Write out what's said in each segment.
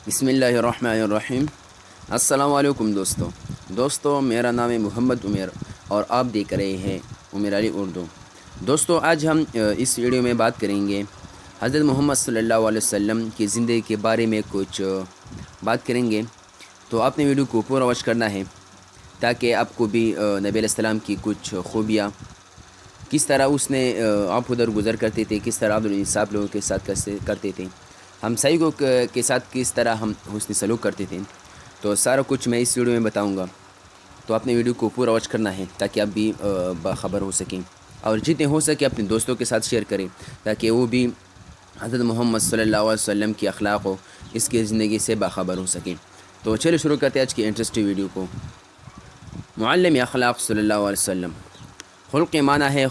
بسم اللہ الرحمن الرحیم۔ السلام علیکم دوستو، میرا نام ہے محمد عمیر اور آپ دیکھ رہے ہیں عمیر علی اردو۔ دوستو، آج ہم اس ویڈیو میں بات کریں گے حضرت محمد صلی اللہ علیہ وسلم کی زندگی کے بارے میں کچھ بات کریں گے۔ تو آپ نے ویڈیو کو پورا واچ کرنا ہے تاکہ آپ کو بھی نبی علیہ السلام کی کچھ خوبیاں، کس طرح اس نے آپ ادھر گزر کرتے تھے، کس طرح عبدالانصاف لوگوں کے ساتھ کیسے کرتے تھے، ہمسائیوں کے ساتھ کس طرح ہم حسن سلوک کرتے تھے، تو سارا کچھ میں اس ویڈیو میں بتاؤں گا۔ تو آپ نے ویڈیو کو پورا واچ کرنا ہے تاکہ آپ بھی باخبر ہو سکیں، اور جتنے ہو سکے اپنے دوستوں کے ساتھ شیئر کریں تاکہ وہ بھی حضرت محمد صلی اللہ علیہ وسلم کی اخلاق و اس کی زندگی سے باخبر ہو سکیں۔ تو چلے شروع کرتے ہیں آج کی انٹرسٹنگ ویڈیو کو۔ معلم اخلاق صلی اللہ علیہ وسلم۔ خلق معنی ہے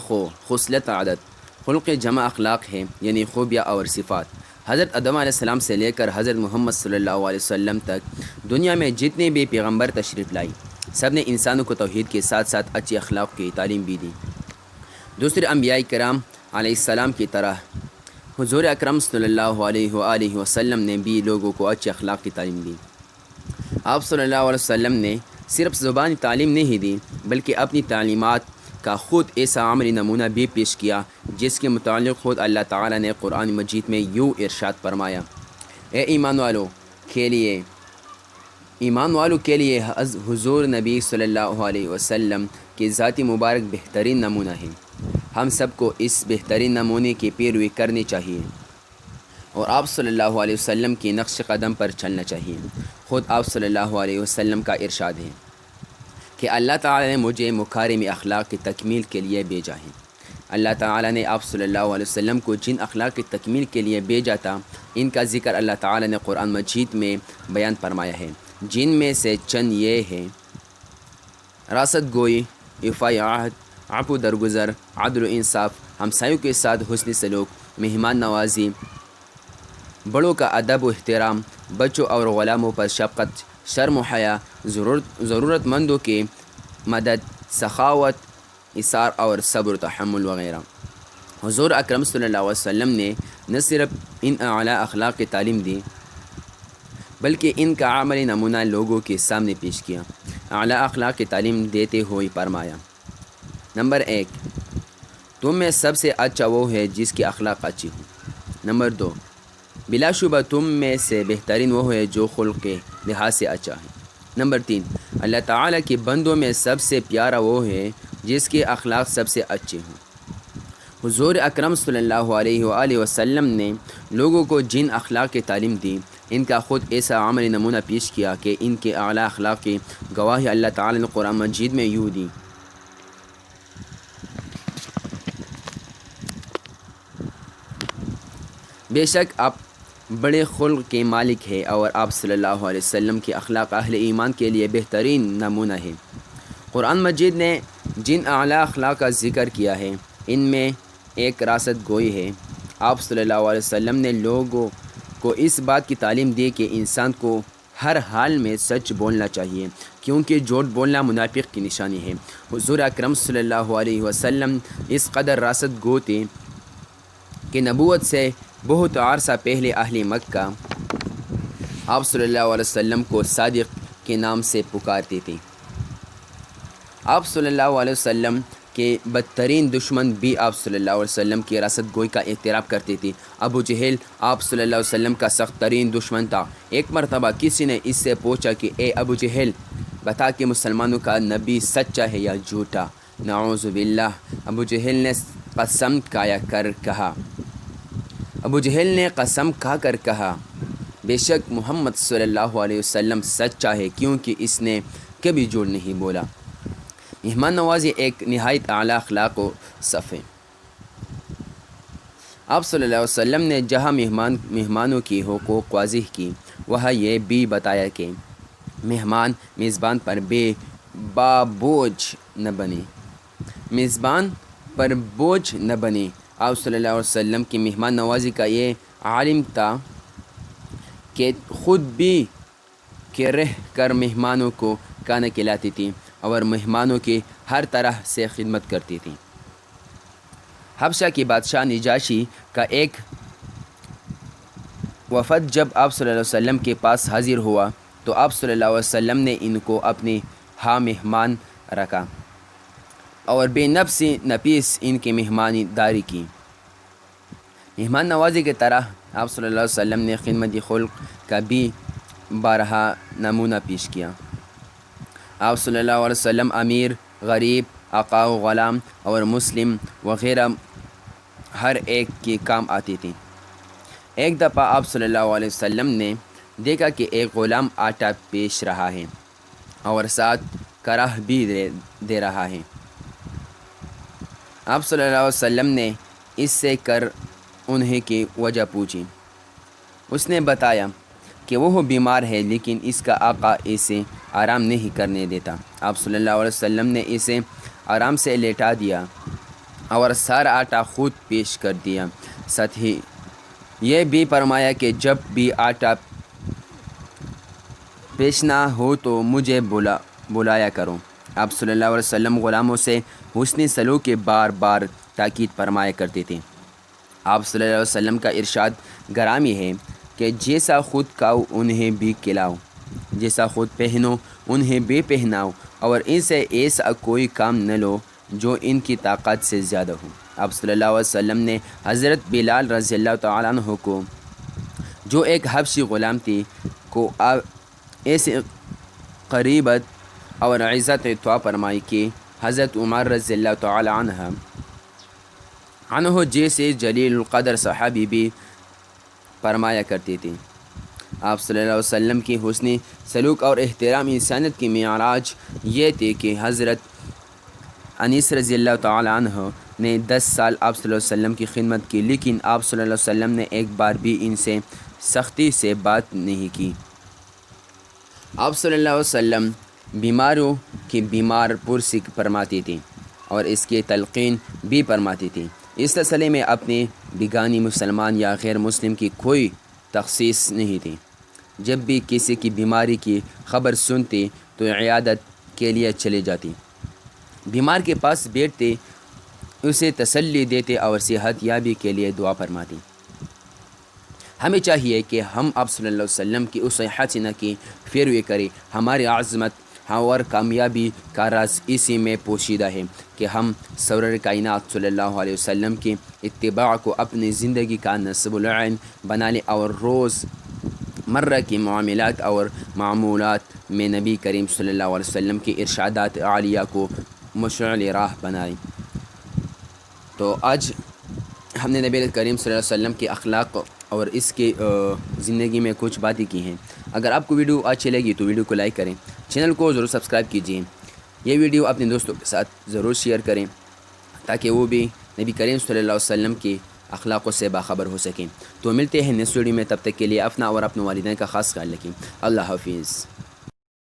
خصلت عادت، خلق جمع اخلاق ہے یعنی خوبیاں اور صفات۔ حضرت آدم علیہ السلام سے لے کر حضرت محمد صلی اللہ علیہ وسلم تک دنیا میں جتنے بھی پیغمبر تشریف لائی، سب نے انسانوں کو توحید کے ساتھ ساتھ اچھی اخلاق کی تعلیم بھی دی۔ دوسرے انبیاء کرام علیہ السلام کی طرح حضور اکرم صلی اللہ علیہ وآلہ وسلم نے بھی لوگوں کو اچھی اخلاق کی تعلیم دی۔ آپ صلی اللہ علیہ وسلم نے صرف زبانی تعلیم نہیں دی بلکہ اپنی تعلیمات کا خود ایسا عملی نمونہ بھی پیش کیا جس کے متعلق خود اللہ تعالیٰ نے قرآن مجید میں یوں ارشاد فرمایا: اے ایمان والوں کے لیے حضور نبی صلی اللہ علیہ وسلم کی ذاتی مبارک بہترین نمونہ ہے۔ ہم سب کو اس بہترین نمونے کی پیروی کرنی چاہیے اور آپ صلی اللہ علیہ وسلم کی نقش قدم پر چلنا چاہیے۔ خود آپ صلی اللہ علیہ وسلم کا ارشاد ہے کہ اللہ تعالیٰ نے مجھے مکارم اخلاق کی تکمیل کے لیے بھیجا ہے۔ اللہ تعالیٰ نے آپ صلی اللہ علیہ وسلم کو جن اخلاق کی تکمیل کے لیے بھیجا تھا، ان کا ذکر اللہ تعالیٰ نے قرآن مجید میں بیان فرمایا ہے، جن میں سے چند یہ ہیں: راست گوئی، ایفاء عہد، عفو درگزر، عدل و انصاف، ہمسایوں کے ساتھ حسن سلوک، مہمان نوازی، بڑوں کا ادب و احترام، بچوں اور غلاموں پر شفقت، شرم و حیا، ضرورت مندوں کی مدد، سخاوت، ایثار اور صبر و تحمل وغیرہ۔ حضور اکرم صلی اللہ علیہ وسلم نے نہ صرف ان اعلیٰ اخلاق کی تعلیم دی بلکہ ان کا عملی نمونہ لوگوں کے سامنے پیش کیا۔ اعلیٰ اخلاق کی تعلیم دیتے ہوئے فرمایا: نمبر 1، تم میں سب سے اچھا وہ ہے جس کی اخلاق اچھی ہو۔ نمبر 2، بلا شبہ تم میں سے بہترین وہ ہے جو خلق کے لحاظ سے اچھا ہے۔ نمبر 3، اللہ تعالیٰ کے بندوں میں سب سے پیارا وہ ہے جس کے اخلاق سب سے اچھے ہوں۔ حضور اکرم صلی اللہ علیہ وآلہ وسلم نے لوگوں کو جن اخلاق کی تعلیم دی، ان کا خود ایسا عملی نمونہ پیش کیا کہ ان کے اعلیٰ اخلاق کی گواہی اللہ تعالیٰ نے قرآن مجید میں یوں دی: بے شک آپ بڑے خلق کے مالک ہیں اور آپ صلی اللہ علیہ وسلم کے اخلاق اہل ایمان کے لیے بہترین نمونہ ہے۔ قرآن مجید نے جن اعلیٰ اخلاق کا ذکر کیا ہے، ان میں ایک راست گوئی ہے۔ آپ صلی اللہ علیہ وسلم نے لوگوں کو اس بات کی تعلیم دی کہ انسان کو ہر حال میں سچ بولنا چاہیے، کیونکہ جھوٹ بولنا منافق کی نشانی ہے۔ حضور اکرم صلی اللہ علیہ وسلم اس قدر راست گو تھے کہ نبوت سے بہت عرصہ پہلے اہل مکہ آپ صلی اللہ علیہ وسلم کو صادق کے نام سے پکارتے تھے۔ آپ صلی اللہ علیہ وسلم کے بدترین دشمن بھی آپ صلی اللہ علیہ وسلم کی راست گوئی کا اعتراف کرتے تھے۔ ابو جہل آپ صلی اللہ علیہ وسلم کا سخت ترین دشمن تھا۔ ایک مرتبہ کسی نے اس سے پوچھا کہ اے ابو جہل، بتا کہ مسلمانوں کا نبی سچا ہے یا جھوٹا؟ نعوذ باللہ، ابو جہل نے قسم کھا کر کہا: بے شک محمد صلی اللہ علیہ وسلم سچا ہے، کیونکہ اس نے کبھی جھوٹ نہیں بولا۔ مہمان نوازی ایک نہایت اعلیٰ اخلاق و صف ہے۔ آپ صلی اللہ علیہ وسلم نے جہاں مہمانوں کی حقوق واضح کی، وہاں یہ بھی بتایا کہ مہمان میزبان پر بوجھ نہ بنے۔ آپ صلی اللہ علیہ وسلم کی مہمان نوازی کا یہ عالم تھا کہ خود بھی کہ رہ کر مہمانوں کو کھانا کھلاتی تھی اور مہمانوں کی ہر طرح سے خدمت کرتی تھی۔ حبشہ کی بادشاہ نجاشی کا ایک وفد جب آپ صلی اللہ علیہ وسلم کے پاس حاضر ہوا تو آپ صلی اللہ علیہ وسلم نے ان کو اپنے ہاں مہمان رکھا اور بے نفس نفیس ان کی مہمانی داری کی۔ مہمان نوازی کی طرح آپ صلی اللہ علیہ وسلم نے خدمت خلق کا بھی بارہا نمونہ پیش کیا۔ آپ صلی اللہ علیہ وسلم امیر، غریب، آقا و غلام اور مسلم وغیرہ ہر ایک کے کام آتی تھی۔ ایک دفعہ آپ صلی اللہ علیہ وسلم نے دیکھا کہ ایک غلام آٹا پیش رہا ہے اور ساتھ کراہ بھی دے رہا ہے۔ آپ صلی اللہ علیہ وسلم نے اس سے کر انہیں کی وجہ پوچھی۔ اس نے بتایا کہ وہ بیمار ہے لیکن اس کا آقا اسے آرام نہیں کرنے دیتا۔ آپ صلی اللہ علیہ وسلم نے اسے آرام سے لیٹا دیا اور سارا آٹا خود پیش کر دیا۔ ساتھ ہی یہ بھی فرمایا کہ جب بھی آٹا پیشنا ہو تو مجھے بلایا کرو۔ آپ صلی اللہ علیہ وسلم غلاموں سے حسن سلوک کے بار بار تاکید فرمایا کرتے تھے۔ آپ صلی اللہ علیہ وسلم کا ارشاد گرامی ہے کہ جیسا خود کھاؤ انہیں بھی کھلاؤ، جیسا خود پہنو انہیں بھی پہناؤ، اور ان سے ایسا کوئی کام نہ لو جو ان کی طاقت سے زیادہ ہو۔ آپ صلی اللہ علیہ وسلم نے حضرت بلال رضی اللہ تعالیٰ عنہ کو، جو ایک حبشی غلام تھی، کو ایسے قریبت اور عزت عطا فرمائی کہ حضرت عمر رضی اللہ تعالیٰ عنہ جیسے جلیل القدر صحابی بھی فرمایا کرتے تھے۔ آپ صلی اللہ علیہ وسلم کی حسن سلوک اور احترام انسانیت کی معراج یہ تھی کہ حضرت انیس رضی اللہ تعالیٰ عنہ نے 10 سال آپ صلی اللہ علیہ وسلم کی خدمت کی، لیکن آپ صلی اللہ علیہ وسلم نے ایک بار بھی ان سے سختی سے بات نہیں کی۔ آپ صلی اللہ علیہ وسلم بیماروں کی بیمار پرسی فرماتی تھی اور اس کی تلقین بھی فرماتی تھی۔ اس سلسلے میں اپنے بیگانی مسلمان یا غیر مسلم کی کوئی تخصیص نہیں تھی۔ جب بھی کسی کی بیماری کی خبر سنتی تو عیادت کے لیے چلے جاتی، بیمار کے پاس بیٹھتے، اسے تسلی دیتے اور صحت یابی کے لیے دعا فرماتی۔ ہمیں چاہیے کہ ہم آپ صلی اللہ علیہ وسلم کی اس حسنہ کی پیروی کریں۔ ہماری عظمت اور کامیابی کا راز اسی میں پوشیدہ ہے کہ ہم سرور کائنات صلی اللہ علیہ وسلم کی اتباع کو اپنی زندگی کا نصب العین بنا لیں اور روز مرہ کی معاملات اور معمولات میں نبی کریم صلی اللہ علیہ وسلم کی ارشادات عالیہ کو مشعل راہ بنائیں۔ تو آج ہم نے نبی کریم صلی اللہ علیہ وسلم کے اخلاق اور اس کی زندگی میں کچھ باتیں کی ہیں۔ اگر آپ کو ویڈیو اچھی لگی تو ویڈیو کو لائک کریں، چینل کو ضرور سبسکرائب کیجیے، یہ ویڈیو اپنے دوستوں کے ساتھ ضرور شیئر کریں تاکہ وہ بھی نبی کریم صلی اللہ علیہ وسلم کی اخلاقوں سے باخبر ہو سکیں۔ تو ملتے ہیں نیکسٹ ویڈیو میں، تب تک کے لیے اپنا اور اپنے والدین کا خاص خیال رکھیں۔ اللہ حافظ۔